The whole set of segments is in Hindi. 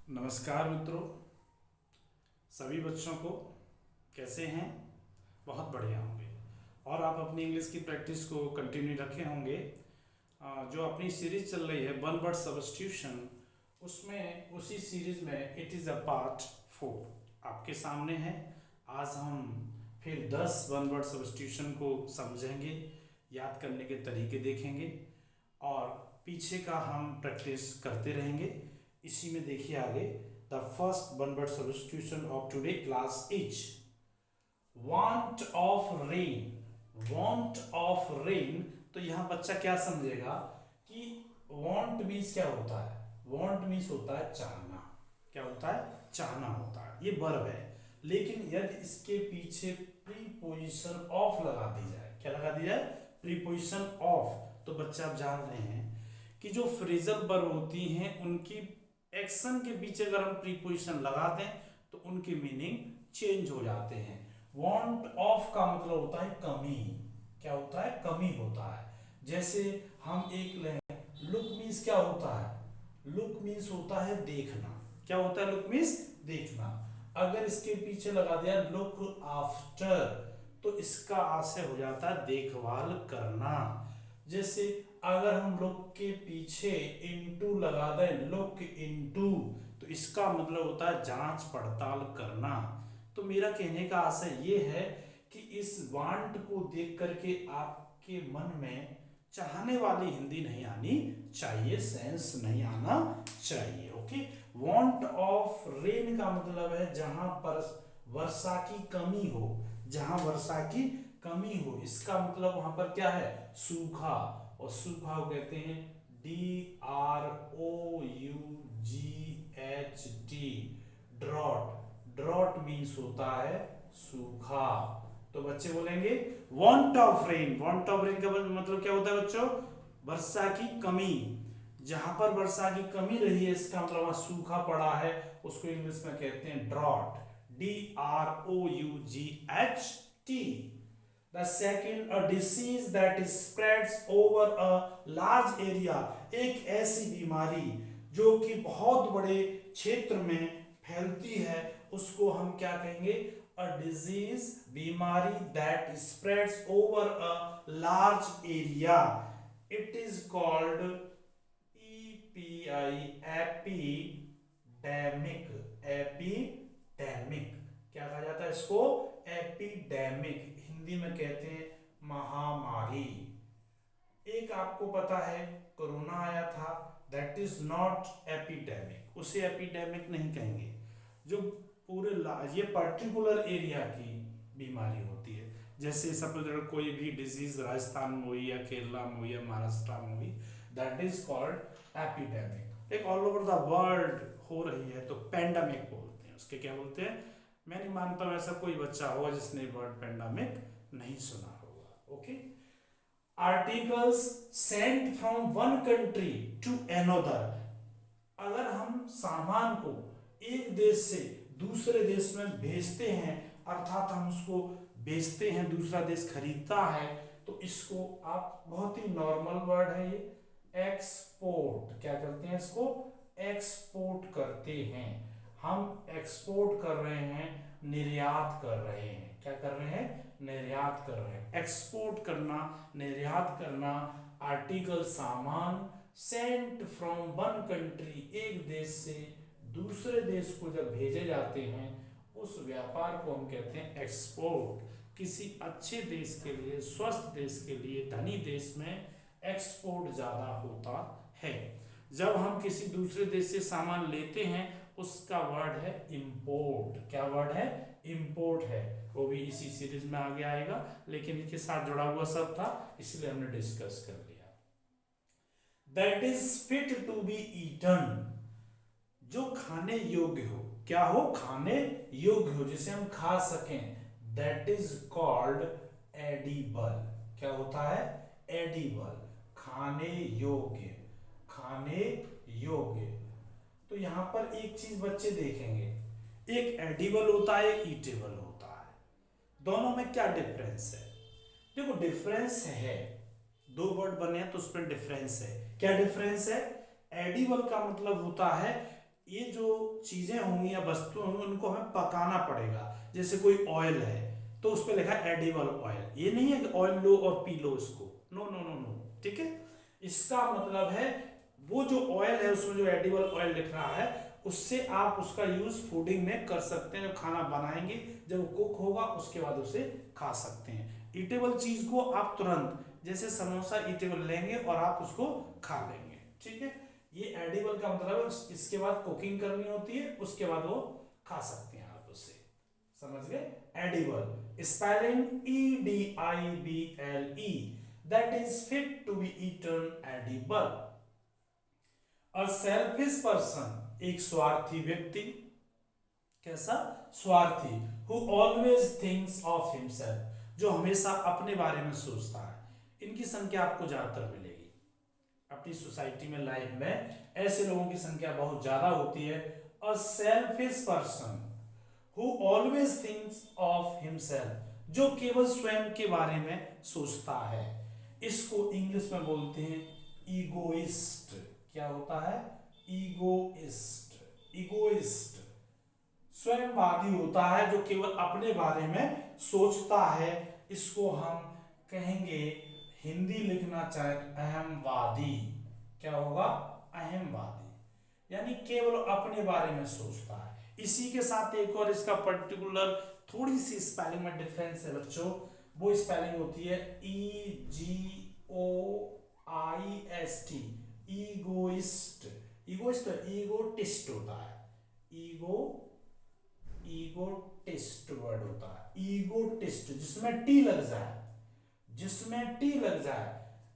नमस्कार मित्रों, सभी बच्चों को कैसे हैं। बहुत बढ़िया होंगे और आप अपनी इंग्लिश की प्रैक्टिस को कंटिन्यू रखे होंगे। जो अपनी सीरीज चल रही है वन वर्ड सब्स्टिट्यूशन, उसमें उसी सीरीज में इट इज़ अ पार्ट 4 आपके सामने है। आज हम फिर 10 वन वर्ड सब्स्टिट्यूशन को समझेंगे, याद करने के तरीके देखेंगे और पीछे का हम प्रैक्टिस करते रहेंगे। इसी में देखिए आगे, the first one word substitution of today class is want of rain. Want of rain, तो यहाँ बच्चा क्या समझेगा कि वांट मीन्स क्या होता है। वांट मीन्स होता है चाहना। क्या होता है? चाहना होता है। ये वर्ब है, लेकिन यदि इसके पीछे प्रीपोजिशन ऑफ लगा दी जाए, क्या लगा दी जाए? प्रीपोजिशन ऑफ, तो बच्चा आप जान रहे हैं कि जो फ्रेजल वर्ब होती हैं उनकी एक्शन के पीछे अगर हम प्रीपोजिशन लगा दें तो उनकी मीनिंग चेंज हो जाते हैं। वांट ऑफ का मतलब होता है कमी। क्या होता है? कमी होता है। जैसे हम एक लें, लुक मीन्स क्या होता है? लुक मीन्स होता है देखना। क्या होता है? लुक मीन्स देखना। अगर इसके पीछे लगा दिया लुक आफ्टर, तो इसका आशय हो जाता है देखभाल करना। जैसे अगर हम लुक के पीछे इनटू लगा दें, लुक इनटू, तो इसका मतलब होता है जांच पड़ताल करना। तो मेरा कहने का आशय ये है कि इस वांट को देख करके आपके मन में चाहने वाली हिंदी नहीं आनी चाहिए, सेंस नहीं आना चाहिए। ओके, वांट ऑफ रेन का मतलब है जहां पर वर्षा की कमी हो। जहां वर्षा की कमी हो, इसका मतलब वहां पर क्या है? सूखा। और सूखा को कहते हैं DROUGHT, ड्रॉट। ड्रॉट मीन्स होता है सूखा। तो बच्चे बोलेंगे want of rain. Want of rain का मतलब क्या होता है बच्चों? वर्षा की कमी। जहां पर वर्षा की कमी रही है, इसका मतलब वहां सूखा पड़ा है, उसको इंग्लिश में कहते हैं drought. DROUGHT। The second, a disease that spreads over a large area, एक ऐसी बीमारी जो कि बहुत बड़े क्षेत्र में फैलती है, उसको हम क्या कहेंगे? A disease, बीमारी that spreads over a large area. It is called epidemic. epidemic क्या कहा जाता है इसको? एपिडेमिक। हिंदी में कहते हैं महामारी। एक आपको पता है कोरोना आया था, दैट इज नॉट एपिडेमिक, उसे एपिडेमिक नहीं कहेंगे। जो पूरे ये पर्टिकुलर एरिया की बीमारी होती है। जैसे सपोज कोई भी डिजीज राजस्थान में हुई या केरला में हुई या महाराष्ट्र में हुई, दैट इज कॉल्ड एपिडेमिक। एक ऑल ओवर द वर्ल्ड हो रही है तो पेंडेमिक बोलते हैं उसके। क्या बोलते हैं? मैं नहीं मानता हूं ऐसा कोई बच्चा होगा जिसने वर्ड पेंडेमिक नहीं सुना होगा। Okay, articles sent from one country to another. अगर हम सामान को एक देश से दूसरे देश में भेजते हैं, अर्थात हम उसको बेचते हैं, दूसरा देश खरीदता है, तो इसको आप बहुत ही नॉर्मल वर्ड है ये, एक्सपोर्ट। क्या करते हैं? इसको एक्सपोर्ट करते हैं। हम एक्सपोर्ट कर रहे हैं, निर्यात कर रहे हैं। क्या कर रहे हैं? निर्यात कर रहे हैं। एक्सपोर्ट करना, निर्यात करना। आर्टिकल सामान, सेंट फ्रॉम वन कंट्री, एक देश से दूसरे देश को जब भेजे जाते हैं, उस व्यापार को हम कहते हैं एक्सपोर्ट। किसी अच्छे देश के लिए, स्वस्थ देश के लिए, धनी देश में एक्सपोर्ट ज़्यादा होता है। जब हम किसी दूसरे देश से सामान लेते हैं, उसका वर्ड है इंपोर्ट। क्या वर्ड है? इंपोर्ट है। वो भी इसी सीरीज में आगे आएगा, लेकिन इसके साथ जुड़ा हुआ सब था, इसलिए हमने डिस्कस कर लिया। That is fit to be eaten, जो खाने योग्य हो। क्या हो? खाने योग्य हो, जिसे हम खा सकें, दैट इज कॉल्ड एडिबल। क्या होता है? एडिबल, खाने योग्य। खाने योग्य। तो यहां पर एक चीज बच्चे देखेंगे, एक एडिबल होता है, एक ईटेबल होता है। दोनों में क्या डिफरेंस है? देखो डिफरेंस है, दो वर्ड बने हैं तो उसमें डिफरेंस है। क्या डिफरेंस है? एडिबल का मतलब होता है ये जो चीजें होंगी या वस्तु होंगी उनको हमें पकाना पड़ेगा। जैसे कोई ऑयल है तो उस पर लिखा है एडिबल ऑयल, ये नहीं है कि ऑयल लो और पी लो इसको, नो नो नो नो, ठीक है। इसका मतलब है वो जो ऑयल है उसमें जो एडिबल ऑयल लिख रहा है उससे आप उसका यूज फूडिंग में कर सकते हैं। जब खाना बनाएंगे, जब वो कुक होगा उसके बाद उसे खा सकते हैं। ईटेबल चीज को आप तुरंत, जैसे समोसा ईटेबल लेंगे और आप उसको खा लेंगे, ठीक है। ये एडिबल का मतलब है इसके बाद कुकिंग करनी होती है, उसके बाद वो खा सकते हैं आप उसे, समझ गए। Edible spelling EDIBLE, that is fit to be eaten, edible. A selfish person, एक स्वार्थी व्यक्ति, कैसा, स्वार्थी, who always thinks of himself, जो हमेशा अपने बारे में सोचता है। इनकी संख्या आपको ज्यादातर मिलेगी अपनी सोसाइटी में, लाइफ में ऐसे लोगों की संख्या बहुत ज्यादा होती है। अ selfish person who always thinks of himself, जो केवल स्वयं के बारे में सोचता है। इसको इंग्लिश में बोलते हैं ईगोइस्ट। क्या होता है, ईगोइस्ट। ईगोइस्ट स्वयंवादी होता है, जो केवल अपने बारे में सोचता है। इसको हम कहेंगे, हिंदी लिखना चाहे अहमवादी। क्या होगा, अहमवादी, यानी केवल अपने बारे में सोचता है। इसी के साथ एक और इसका पर्टिकुलर थोड़ी सी स्पेलिंग में डिफरेंस है बच्चों, वो स्पेलिंग होती है EGOIST, ईगोइस्ट। ईगोइस्ट ईगोटिस्ट होता है, ईगोटिस्ट वर्ड होता है, ईगोटिस्ट जिसमें टी लग जाए, जिसमें टी लग जाए।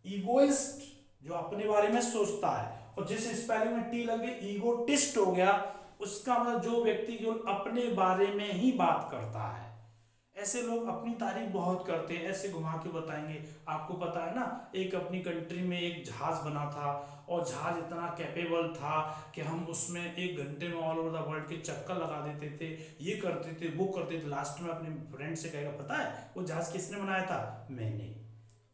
ईगोइस्ट जो अपने बारे में सोचता है, और जिस स्पेलिंग में टी लगे ईगोटिस्ट हो गया, उसका मतलब जो व्यक्ति केवल अपने बारे में ही बात करता है। ऐसे लोग अपनी तारीफ बहुत करते हैं, ऐसे घुमा के बताएंगे। आपको पता है ना, एक अपनी कंट्री में एक जहाज बना था, और जहाज इतना कैपेबल था कि हम उसमें 1 घंटे में ऑल ओवर द वर्ल्ड के चक्कर लगा देते थे, ये करते थे वो करते थे। लास्ट में अपने फ्रेंड से कहेगा, पता है वो जहाज किसने बनाया था, मैंने।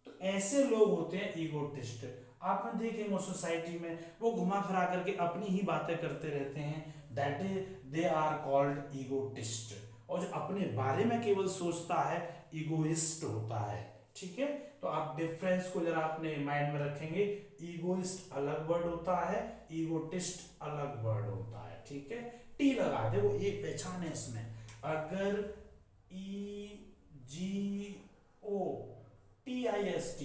तो ऐसे लोग होते हैं ईगोटिस्ट। आपने देखेंगे वो सोसाइटी में वो घुमा फिरा करके अपनी ही बातें करते रहते हैं, that is they are called egotist. और जो अपने बारे में केवल सोचता है ईगोइस्ट होता है, ठीक है। तो आप डिफरेंस को जरा अपने माइंड में रखेंगे, ईगोइस्ट अलग वर्ड होता है, ईगोटिस्ट अलग वर्ड होता है, ठीक है। टी लगा दे, वो एक पहचान है इसमें। अगर EGOTIST,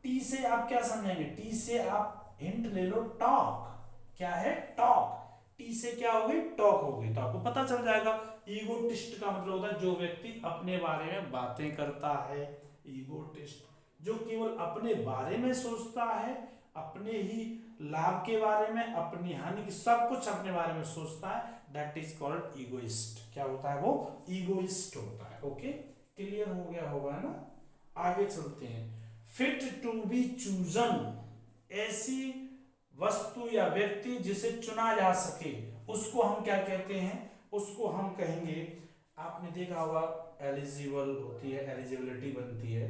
टी से आप क्या समझेंगे, टी से आप हिंट ले लो, टॉक। क्या है, टॉक। टी से क्या हो गई, टॉक हो गई, तो आपको पता चल जाएगा। ईगोटिस्ट का मतलब होता है जो व्यक्ति अपने बारे में बातें करता है, ईगोटिस्ट। जो केवल अपने बारे में सोचता है, अपने ही लाभ के बारे में, अपनी हानि की, सब कुछ अपने बारे में सोचता है, दैट इज कॉल्ड ईगोइस्ट। क्या होता है, वो ईगोइस्ट होता है। ओके, क्लियर हो गया होगा ना। आगे चलते हैं। फिट टू बी चूजन, ऐसी वस्तु या व्यक्ति जिसे चुना जा सके, उसको हम क्या कहते हैं, उसको हम कहेंगे, आपने देखा होगा एलिजिबल होती है, एलिजिबिलिटी बनती है,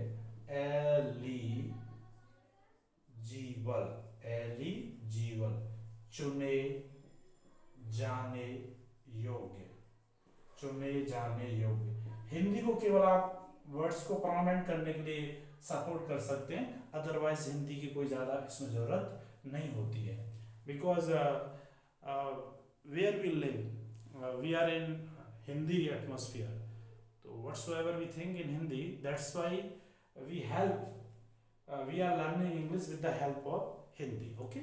एलिजिबल, एलिजिबल, चुने जाने योग्य, चुने जाने योग्य। हिंदी को केवल आप वर्ड्स को प्रोनाउंस करने के लिए सपोर्ट कर सकते हैं, अदरवाइज हिंदी की कोई ज़्यादा इसमें ज़रूरत नहीं होती है। Because where we live we are in Hindi atmosphere, तो whatsoever we think in Hindi, that's why we are learning English with the help of Hindi. Okay,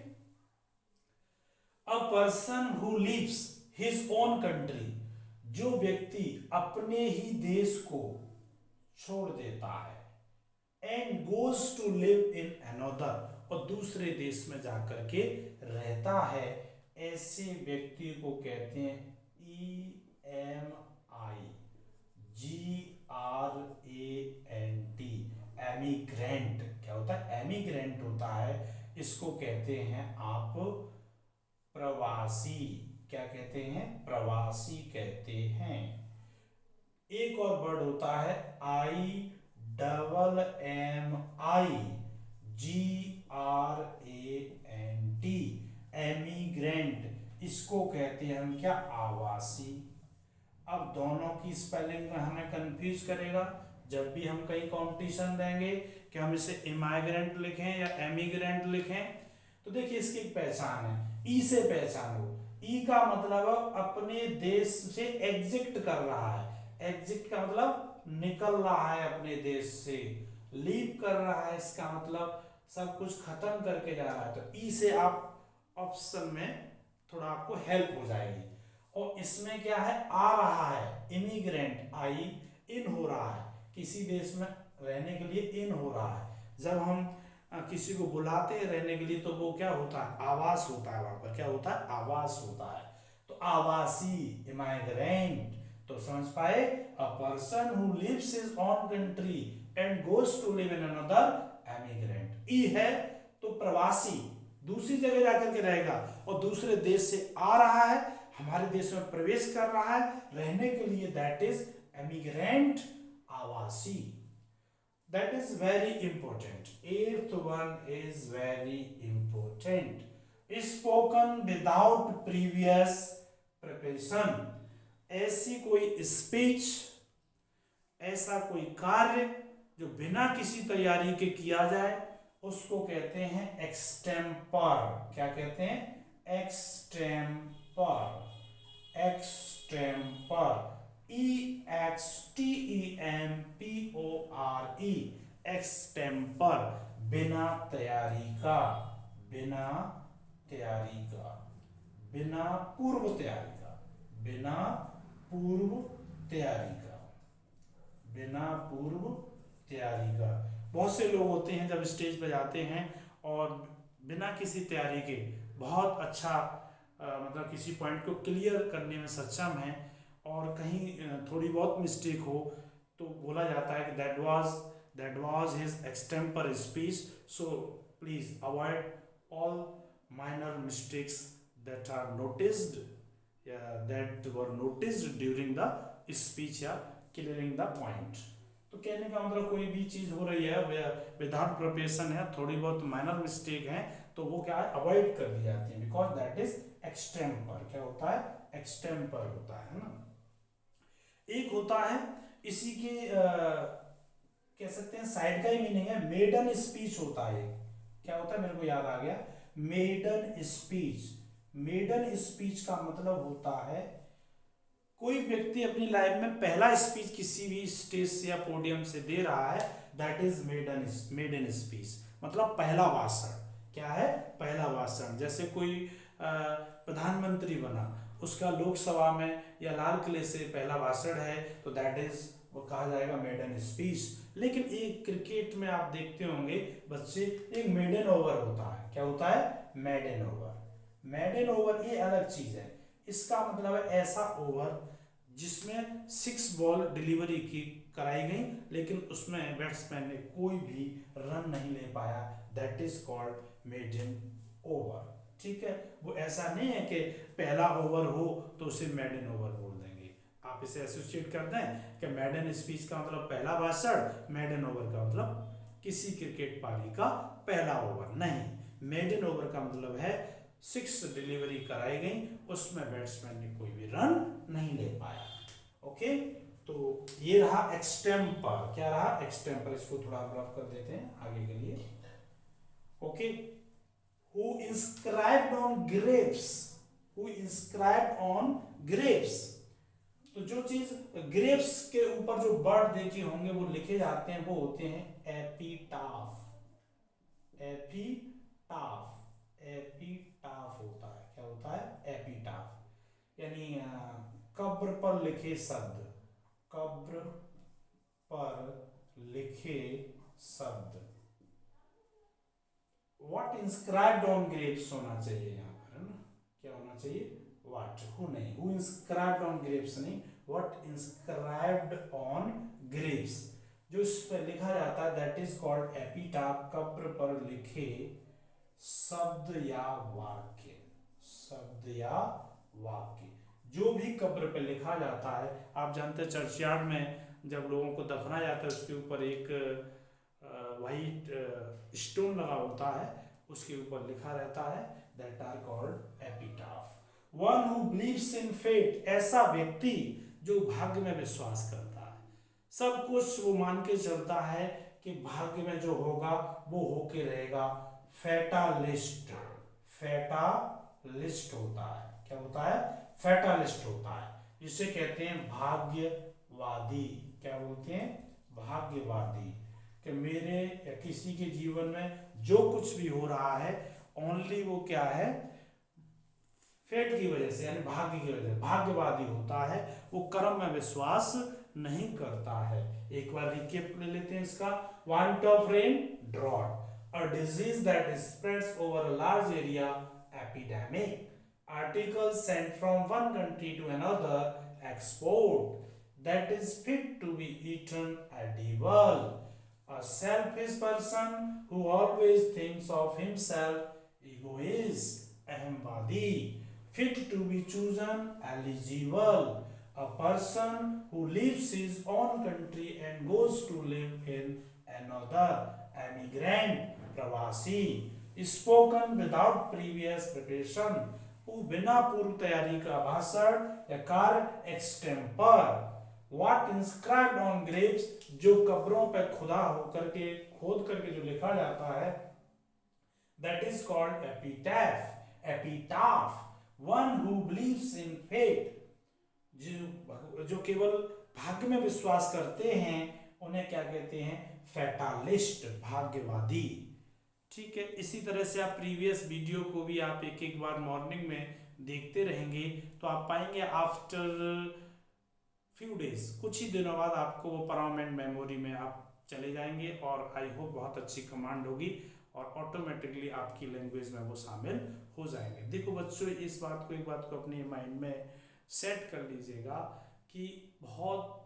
a person who lives his own country, जो व्यक्ति अपने ही देश को छोड़ देता है, and goes to live in another, और दूसरे देश में जाकर के रहता है, ऐसे व्यक्ति को कहते हैं EMIGRANT, एमिग्रेंट। क्या होता है, एमिग्रेंट होता है, इसको कहते हैं आप प्रवासी। क्या कहते हैं, प्रवासी कहते हैं। एक और वर्ड होता है IMMIGRANT, एमिग्रेंट। इसको कहते हैं हम क्या, आवासी। अब दोनों की स्पेलिंग में हमें कंफ्यूज करेगा जब भी हम कहीं कंपटीशन देंगे कि हम इसे इमाइग्रेंट लिखें या एमिग्रेंट लिखें। तो देखिए इसकी एक पहचान है, ई से पहचानो। ई का मतलब अपने देश से एग्जिट कर रहा है, एग्जिट का मतलब निकल रहा है अपने देश से, लीव कर रहा है, इसका मतलब सब कुछ खत्म करके जा रहा है। तो ई से आप ऑप्शन में थोड़ा आपको हेल्प हो जाएगी। और इसमें क्या है, आ रहा है, इमिग्रेंट, आई इन हो रहा है, किसी देश में रहने के लिए इन हो रहा है। जब हम किसी को बुलाते हैं रहने के लिए तो वो क्या होता है, आवास होता है, वहां पर क्या होता है, आवास होता है। तो आवासी, इमाइग्रेंट। तो समझ पाए, a person who lives his own country and goes to live in another, emigrant. ई है तो प्रवासी, दूसरी जगह जाकर के रहेगा और दूसरे देश से आ रहा है, हमारे देश में प्रवेश कर रहा है रहने के लिए, दैट इज एमिग्रेंट, आवासी। That is very important. Eighth one is very important. Spoken without previous preparation. ऐसी कोई स्पीच, ऐसा कोई कार्य जो बिना किसी तैयारी के किया जाए उसको कहते हैं एक्सटेम्पर। क्या कहते हैं, एक्सटेम्पर, एक्सटेम्पर, EXTEMPORE, एक्सटेम्पर, बिना तैयारी का, बिना तैयारी का, बिना पूर्व तैयारी का, बिना पूर्व तैयारी का, बिना पूर्व तैयारी का। बहुत से लोग होते हैं जब स्टेज पर जाते हैं और बिना किसी तैयारी के बहुत अच्छा मतलब किसी पॉइंट को क्लियर करने में सक्षम है और कहीं थोड़ी बहुत मिस्टेक हो तो बोला जाता है कि that was his extempore speech, so please avoid all minor mistakes that are noticed या that were noticed during the speech या क्लियरिंग द पॉइंट। तो कहने का मतलब कोई भी चीज हो रही है विदाउट प्रिपरेशन है, थोड़ी बहुत माइनर मिस्टेक है तो वो क्या है, अवॉइड कर दी जाती है, बिकॉज दैट इज एक्सटेम्पर। क्या होता है, एक्सटेम्पर होता है ना। एक होता है इसी के कह सकते हैं साइड का ही मीनिंग है, मेडन स्पीच होता है। क्या होता है, मेरे को याद आ गया, मेडन स्पीच। मेडन स्पीच का मतलब होता है कोई व्यक्ति अपनी लाइफ में पहला स्पीच किसी भी स्टेज से या पोडियम से दे रहा है, दैट इज मेडन स्पीच, मतलब पहला भाषण। क्या है, पहला भाषण। जैसे कोई प्रधानमंत्री बना, उसका लोकसभा में या लाल किले से पहला भाषण है तो दैट इज वो कहा जाएगा मेडन स्पीच। लेकिन एक क्रिकेट में आप देखते होंगे बच्चे, एक मेडन ओवर होता है। क्या होता है, मेडन ओवर। मेडन ओवर ये अलग चीज है, इसका मतलब है ऐसा ओवर जिसमें 6 बॉल डिलीवरी की कराई गई लेकिन उसमें बैट्समैन ने कोई भी रन नहीं ले पाया, that is called maiden over. ठीक है, वो ऐसा नहीं है कि पहला ओवर हो तो उसे मेडन ओवर बोल देंगे। आप इसे एसोसिएट कर दें कि मेडन स्पीच का मतलब पहला भाषण, मेडन ओवर का मतलब किसी क्रिकेट पारी का पहला ओवर नहीं। मेडन ओवर का मतलब है 6 डिलीवरी कराई गई, उसमें बैट्समैन ने कोई भी रन नहीं ले पाया। ओके, तो ये रहा एक्सटेम्पर। क्या रहा, एक्सटेम्पर। इसको थोड़ा रफ कर देते हैं आगे के लिए। Okay, who inscribed on grapes, who inscribed on grapes। तो जो चीज ग्रेप्स के ऊपर जो वर्ड देखे होंगे वो लिखे जाते हैं वो होते हैं एपीटाफ। एपीटाफ, एपीटाफ होता है। क्या होता है, एपीटाफ, यानी कब्र पर लिखे शब्द, कब्र पर लिखे शब्द। व्हाट इंस्क्राइब्ड ऑन ग्रेप्स होना चाहिए यहाँ पर, है ना। क्या होना चाहिए, व्हाट, हु नहीं, हु इंस्क्राइब्ड ऑन ग्रेप्स नहीं, व्हाट इंस्क्राइब्ड ऑन ग्रेप्स। जो इस पर लिखा जाता है दैट इज कॉल्ड एपीटाफ, कब्र पर लिखे शब्द या वाक्य, शब्द या वाक्य। जो भी कब्र पे लिखा जाता है, आप जानते हैं चर्चयार्ड में जब लोगों को दफनाया जाता है उसके ऊपर एक वाइट स्टोन लगा होता है, उसके ऊपर लिखा रहता है that are called epitaph. One who believes in fate, ऐसा व्यक्ति जो भाग्य में विश्वास करता है, सब कुछ वो मान के चलता है कि भाग्य में जो होगा वो होके रहेगा। फैटालिस्ट, फैटालिस्ट होता है, क्या होता है? फैटालिस्ट होता है, जिसे कहते हैं भाग्यवादी। क्या बोलते हैं? भाग्यवादी। कि मेरे या किसी के जीवन में जो कुछ भी हो रहा है ओनली वो क्या है? फेट की वजह से, यानी भाग्य की वजह से। भाग्यवादी होता है, वो कर्म में विश्वास नहीं करता है। एक बार रिकेप ले लेते हैं इसका। Want of rain, drought, a disease that spreads over a large area, epidemic, articles sent from one country to another, export, that is fit to be eaten, edible, a selfish person who always thinks of himself, egoist, ahemvadi, fit to be chosen, eligible, a person who leaves his own country and goes to live in another, emigrant, pravasi, spoken without previous preparation, वो बिना पूर्व तैयारी का भाषण या कार्य, extempore, what inscribed on Graves, जो कब्रों पे खुदा होकर के खोद करके जो लिखा जाता है, that is called epitaph, epitaph, one who believes in fate, जो केवल भाग्य में विश्वास करते हैं उन्हें क्या कहते हैं? फैटालिस्ट, भाग्यवादी। ठीक है, इसी तरह से आप प्रीवियस वीडियो को भी आप एक एक बार मॉर्निंग में देखते रहेंगे तो आप पाएंगे आफ्टर फ्यू डेज, कुछ ही दिनों बाद आपको वो परमानेंट मेमोरी में आप चले जाएंगे और आई होप बहुत अच्छी कमांड होगी और ऑटोमेटिकली आपकी लैंग्वेज में वो शामिल हो जाएंगे। देखो बच्चों, इस बात को, एक बात को अपने माइंड में सेट कर लीजिएगा कि बहुत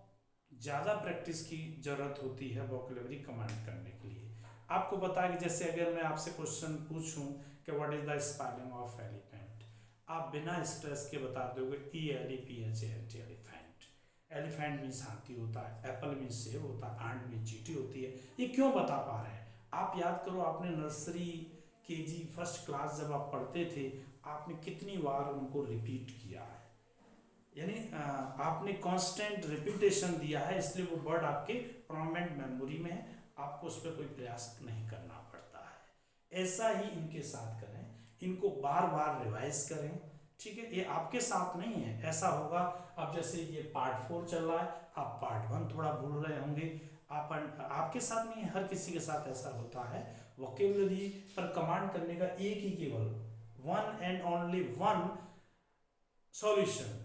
ज़्यादा प्रैक्टिस की ज़रूरत होती है वोकैबुलरी कमांड करने के लिए। आपको पता है कि जैसे अगर मैं आपसे क्वेश्चन पूछूं कि what is the spelling of elephant, आप बिना स्ट्रेस के बता दोगे ELEPHANT, एलिफेंट। एलिफेंट मीन्स हाथी होता है, एप्पल मीन्स सेब होता है, आंट मीन्स चींटी होती है। ये क्यों बता पा रहे हैं? आप याद करो, आपने नर्सरी, KG, फर्स्ट क्लास जब आप पढ़ते थे, आपने कितनी बार उनको रिपीट किया है, यानी आपने कांस्टेंट रिपीटेशन दिया है, इसलिए वो वर्ड आपके परमानेंट मेमोरी में है, आपको उस पर कोई प्रयास नहीं करना पड़ता है। ऐसा ही इनके साथ करें, इनको बार बार रिवाइज करें। ठीक है, ये आपके साथ नहीं है, ऐसा होगा। अब जैसे ये पार्ट 4 चल रहा है, आप पार्ट 1 थोड़ा भूल रहे होंगे, आपके साथ नहीं है, हर किसी के साथ ऐसा होता है। वोकैबुलरी पर कमांड करने का एक ही, केवल one and only one solution,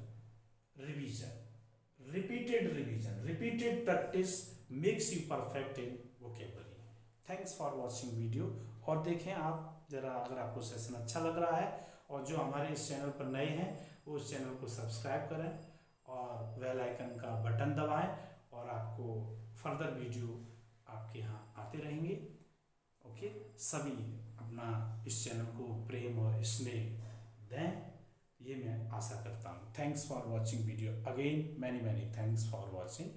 revision, repeated revision, repeated practice makes you perfect in vocabulary. Thanks for watching video। और देखें आप जरा, अगर आपको सेशन अच्छा लग रहा है और जो हमारे इस चैनल पर नए हैं वो इस चैनल को सब्सक्राइब करें और बेल आइकन का बटन दबाएं और आपको फर्दर वीडियो आपके यहाँ आते रहेंगे। ओके, सभी अपना इस चैनल को प्रेम और स्नेह दें, ये मैं आशा करता हूँ। Thanks for watching video again, many many thanks for watching.